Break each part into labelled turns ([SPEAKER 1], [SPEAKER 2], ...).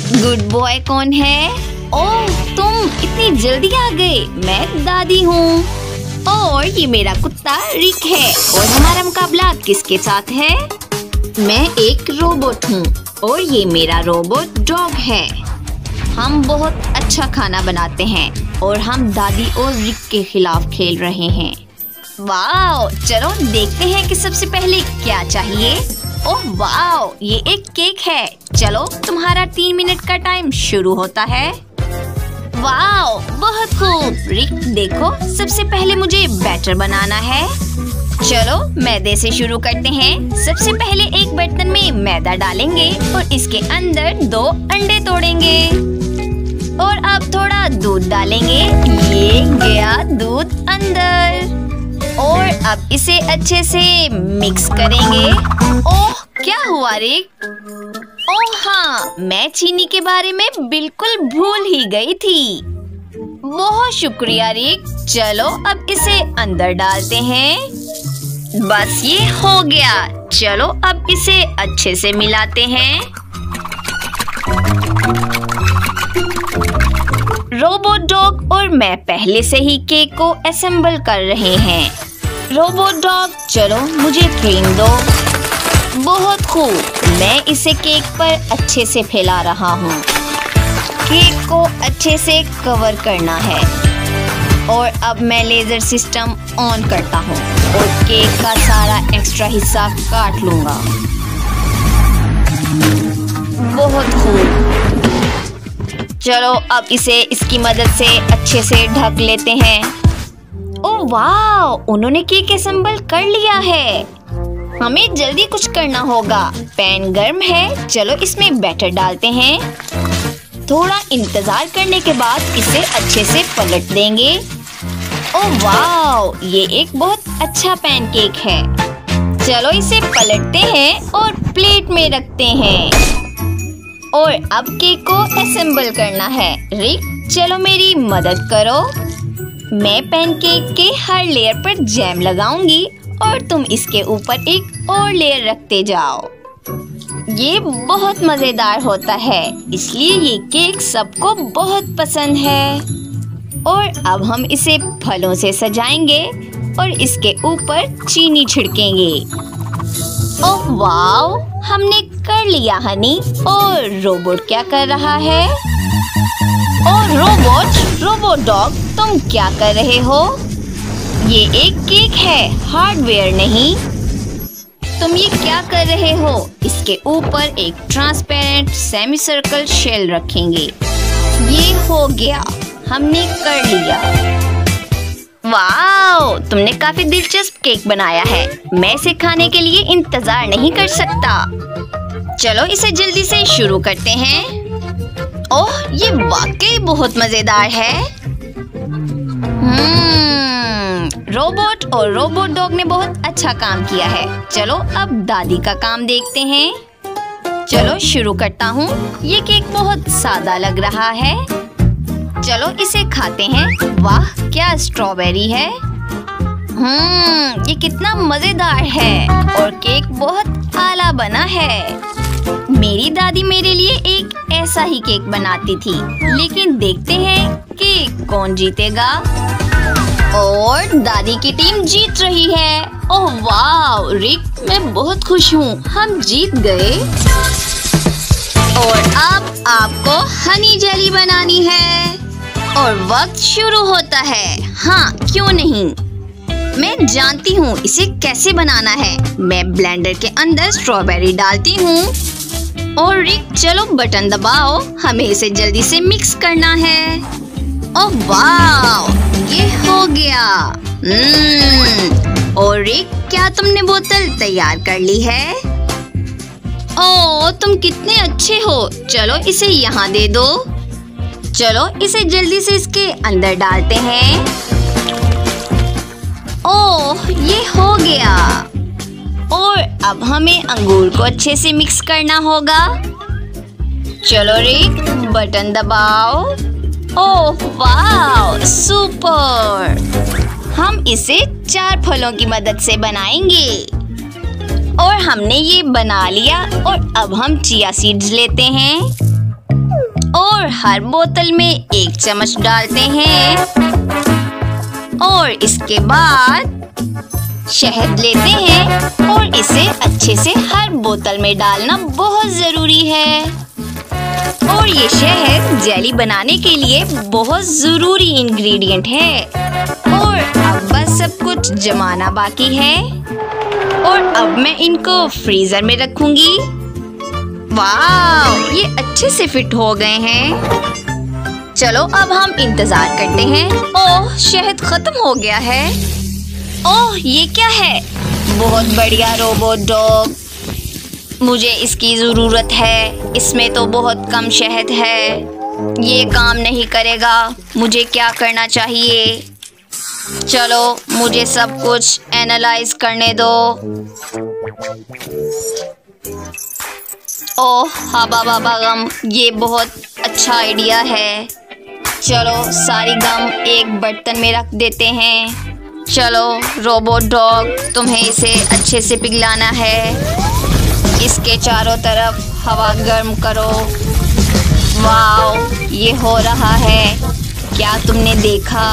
[SPEAKER 1] Good boy कौन है? ओह, तुम इतनी जल्दी आ गए। मैं दादी हूँ और ये मेरा कुत्ता रिक है। और हमारा मुकाबला किसके साथ है? मैं एक रोबोट हूँ और ये मेरा रोबोट डॉग है। हम बहुत अच्छा खाना बनाते हैं और हम दादी और रिक के खिलाफ खेल रहे हैं। वाओ, चलो देखते हैं कि सबसे पहले क्या चाहिए। ओह वाओ, ये एक केक है। चलो तुम्हारा 3 मिनट का टाइम शुरू होता है। वाओ, बहुत खूब। रिक देखो, सबसे पहले मुझे बैटर बनाना है। चलो मैदे से शुरू करते हैं। सबसे पहले एक बर्तन में मैदा डालेंगे और इसके अंदर 2 अंडे तोड़ेंगे और अब थोड़ा दूध डालेंगे। ये गया दूध अंदर और अब इसे अच्छे से मिक्स करेंगे। ओह, क्या हुआ रिक? ओह हाँ, मैं चीनी के बारे में बिल्कुल भूल ही गई थी। बहुत शुक्रिया रिक। चलो अब इसे अंदर डालते हैं। बस ये हो गया। चलो अब इसे अच्छे से मिलाते हैं। रोबोट डॉग और मैं पहले से ही केक को असेंबल कर रहे हैं। रोबोट डॉग, चलो मुझे क्रीम दो। बहुत खूब, मैं इसे केक पर अच्छे से फैला रहा हूँ। केक को अच्छे से कवर करना है और अब मैं लेजर सिस्टम ऑन करता हूँ और केक का सारा एक्स्ट्रा हिस्सा काट लूँगा। बहुत खूब। चलो अब इसे इसकी मदद से अच्छे से ढक लेते हैं। ओह वाह, उन्होंने केक असेंबल कर लिया है। हमें जल्दी कुछ करना होगा। पैन गर्म है। चलो इसमें बैटर डालते हैं। थोड़ा इंतजार करने के बाद इसे अच्छे से पलट देंगे। ओह वाह, ये एक बहुत अच्छा पैनकेक है। चलो इसे पलटते हैं और प्लेट में रखते हैं और अब केक को असेंबल करना है। रिक, चलो मेरी मदद करो। मैं पैनकेक के हर लेयर पर जैम लगाऊंगी और तुम इसके ऊपर एक और लेयर रखते जाओ। ये बहुत मजेदार होता है, इसलिए ये केक सबको बहुत पसंद है। और अब हम इसे फलों से सजाएंगे और इसके ऊपर चीनी छिड़केंगे। ओह वाओ, हमने कर लिया हनी। और रोबोट क्या कर रहा है? और रोबोट डॉग, तुम क्या कर रहे हो? ये एक केक है, हार्डवेयर नहीं। तुम ये क्या कर रहे हो? इसके ऊपर एक ट्रांसपेरेंट सेमी सर्कल शेल रखेंगे। ये हो गया, हमने कर लिया। वाओ, तुमने काफी दिलचस्प केक बनाया है। मैं इसे खाने के लिए इंतजार नहीं कर सकता। चलो इसे जल्दी से शुरू करते हैं। ओह, ये वाकई बहुत मजेदार है। रोबोट और रोबोट डॉग ने बहुत अच्छा काम किया है। चलो अब दादी का काम देखते हैं। चलो शुरू करता हूँ। ये केक बहुत सादा लग रहा है। चलो इसे खाते हैं। वाह, क्या स्ट्रॉबेरी है। ये कितना मजेदार है और केक बहुत आला बना है। मेरी दादी मेरे लिए एक ऐसा ही केक बनाती थी, लेकिन देखते हैं कि कौन जीतेगा। और दादी की टीम जीत रही है। ओह वाह रिक, मैं बहुत खुश हूँ, हम जीत गए। और अब आपको हनी जेली बनानी है और वक्त शुरू होता है। हाँ, क्यों नहीं, मैं जानती हूँ इसे कैसे बनाना है। मैं ब्लेंडर के अंदर स्ट्रॉबेरी डालती हूँ और रिक, चलो बटन दबाओ, हमें इसे जल्दी से मिक्स करना है। ओह वाह, ये हो गया। और रिक, क्या तुमने बोतल तैयार कर ली है? ओह, तुम कितने अच्छे हो। चलो इसे यहाँ दे दो। चलो इसे जल्दी से इसके अंदर डालते हैं। ओह, ये हो गया। और अब हमें अंगूर को अच्छे से मिक्स करना होगा। चलो रिक, बटन दबाओ। ओह वाह, सुपर। हम इसे 4 फलों की मदद से बनाएंगे। और हमने ये बना लिया। और अब हम चिया सीड्स लेते हैं और हर बोतल में 1 चम्मच डालते हैं और इसके बाद शहद लेते हैं और इसे अच्छे से हर बोतल में डालना बहुत ज़रूरी है। और ये शहद जेली बनाने के लिए बहुत ज़रूरी इंग्रेडिएंट है। और अब बस सब कुछ जमाना बाकी है और अब मैं इनको फ्रीज़र में रखूंगी। वाह, ये अच्छे से फिट हो गए हैं। चलो अब हम इंतज़ार करते हैं। ओह, शहद खत्म हो गया है। ओह, ये क्या है? बहुत बढ़िया रोबोट डॉग, मुझे इसकी ज़रूरत है। इसमें तो बहुत कम शहद है, ये काम नहीं करेगा। मुझे क्या करना चाहिए? चलो मुझे सब कुछ एनालाइज करने दो। ओह हबा बाबा गम, ये बहुत अच्छा आइडिया है। चलो सारी गम एक बर्तन में रख देते हैं। चलो रोबोट डॉग, तुम्हें इसे अच्छे से पिघलाना है। इसके चारों तरफ हवा गर्म करो। वाह, ये हो रहा है। क्या तुमने देखा?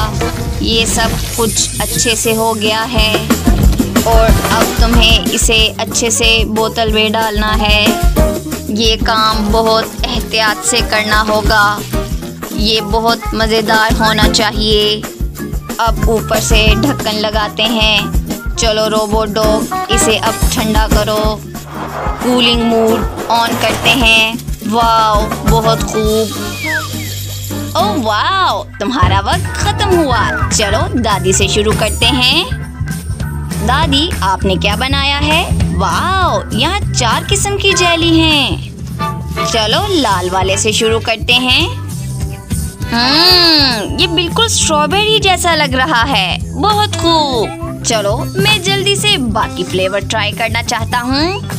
[SPEAKER 1] ये सब कुछ अच्छे से हो गया है और अब तुम्हें इसे अच्छे से बोतल में डालना है। ये काम बहुत एहतियात से करना होगा। ये बहुत मज़ेदार होना चाहिए। अब ऊपर से ढक्कन लगाते हैं। चलो रोबोट डॉग, इसे अब ठंडा करो। कूलिंग मोड ऑन करते हैं। वाह, बहुत खूब। ओह वाह, तुम्हारा वक्त खत्म हुआ। चलो दादी से शुरू करते हैं। दादी, आपने क्या बनाया है? वाह, यहाँ 4 किस्म की जेली हैं। चलो लाल वाले से शुरू करते हैं। ये बिल्कुल स्ट्रॉबेरी जैसा लग रहा है। बहुत खूब। चलो मैं जल्दी से बाकी फ्लेवर ट्राई करना चाहता हूँ।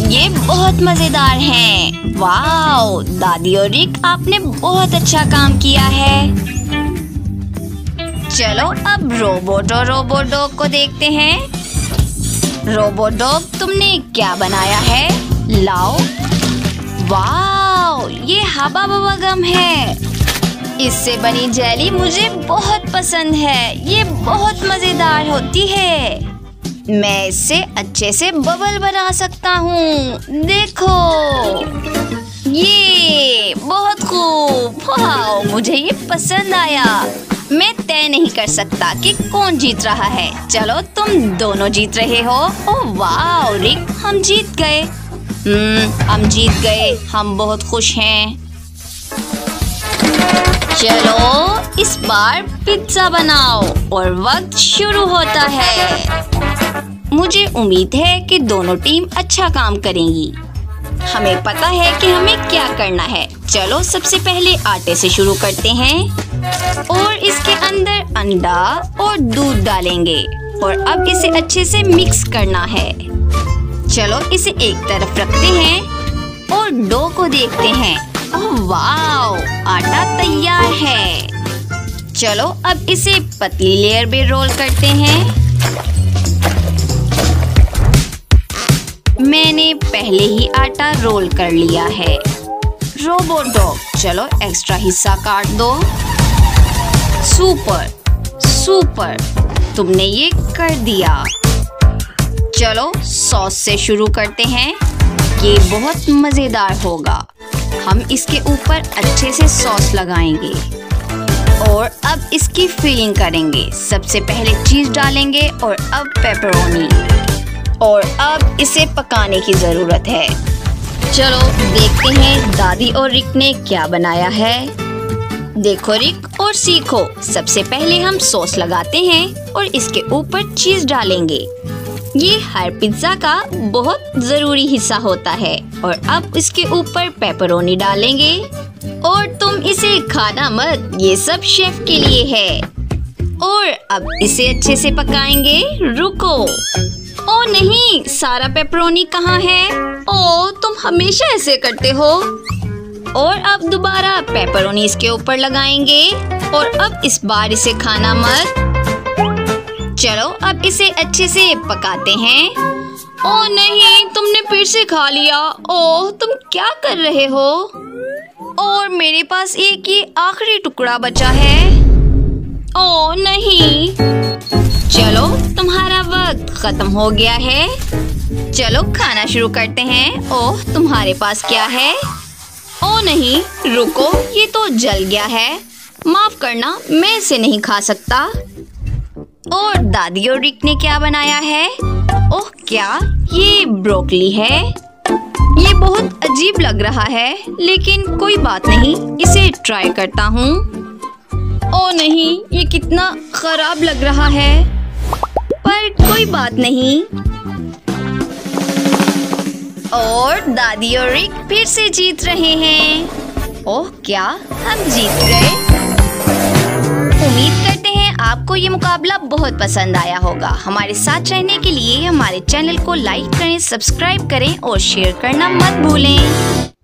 [SPEAKER 1] ये बहुत मजेदार हैं। वाह, दादी और रिक, आपने बहुत अच्छा काम किया है। चलो अब रोबोट और रोबोट डॉग को देखते हैं। रोबोट डॉग, तुमने क्या बनाया है? लाओ। वाह, ये हबा बबा गम है। इससे बनी जेली मुझे बहुत पसंद है। ये बहुत मजेदार होती है। मैं इससे अच्छे से बबल बना सकता हूँ। देखो, ये बहुत खूब। वाह, मुझे ये पसंद आया। मैं तय नहीं कर सकता कि कौन जीत रहा है। चलो तुम दोनों जीत रहे हो। ओह वाह रिक, हम जीत गए। हम जीत गए। हम बहुत खुश हैं। चलो इस बार पिज्जा बनाओ और वक्त शुरू होता है। मुझे उम्मीद है कि दोनों टीम अच्छा काम करेंगी। हमें पता है कि हमें क्या करना है। चलो सबसे पहले आटे से शुरू करते हैं और इसके अंदर अंडा और दूध डालेंगे और अब इसे अच्छे से मिक्स करना है। चलो इसे एक तरफ रखते हैं और डो को देखते हैं। ओह वाह, आटा तैयार है। चलो अब इसे पतली लेयर में रोल करते हैं। मैंने पहले ही आटा रोल कर लिया है। रोबोट डॉग, चलो एक्स्ट्रा हिस्सा काट दो। सुपर सुपर, तुमने ये कर दिया। चलो सॉस से शुरू करते हैं। ये बहुत मजेदार होगा। हम इसके ऊपर अच्छे से सॉस लगाएंगे और अब इसकी फिलिंग करेंगे। सबसे पहले चीज डालेंगे और अब पेपरोनी और अब इसे पकाने की जरूरत है। चलो देखते हैं दादी और रिक ने क्या बनाया है। देखो रिक और सीखो। सबसे पहले हम सॉस लगाते हैं और इसके ऊपर चीज डालेंगे। ये हर पिज्जा का बहुत जरूरी हिस्सा होता है। और अब इसके ऊपर पेपरोनी डालेंगे और तुम इसे खाना मत, ये सब शेफ के लिए है। और अब इसे अच्छे से पकाएंगे। रुको, ओ नहीं, सारा पेपरोनी कहाँ है? ओ, तुम हमेशा ऐसे करते हो। और अब दोबारा पेपरोनी इसके ऊपर लगाएंगे और अब इस बार इसे खाना मत। चलो अब इसे अच्छे से पकाते हैं। ओह नहीं, तुमने फिर से खा लिया। ओह, तुम क्या कर रहे हो? और मेरे पास एक ही आखिरी टुकड़ा बचा है। ओह नहीं, चलो तुम्हारा वक्त खत्म हो गया है। चलो खाना शुरू करते हैं। ओह तुम्हारे पास क्या है? ओह नहीं, रुको, ये तो जल गया है। माफ करना, मैं इसे नहीं खा सकता। और दादी और रिक ने क्या बनाया है? ओह क्या ये ब्रोकली है? ये बहुत अजीब लग रहा है, लेकिन कोई बात नहीं, इसे ट्राई करता हूँ। ओह नहीं, ये कितना खराब लग रहा है, पर कोई बात नहीं। और दादी और रिक फिर से जीत रहे हैं। ओह क्या हम जीत गए? उम्मीद करते हैं आपको ये मुकाबला बहुत पसंद आया होगा। हमारे साथ रहने के लिए हमारे चैनल को लाइक करें, सब्सक्राइब करें और शेयर करना मत भूलें।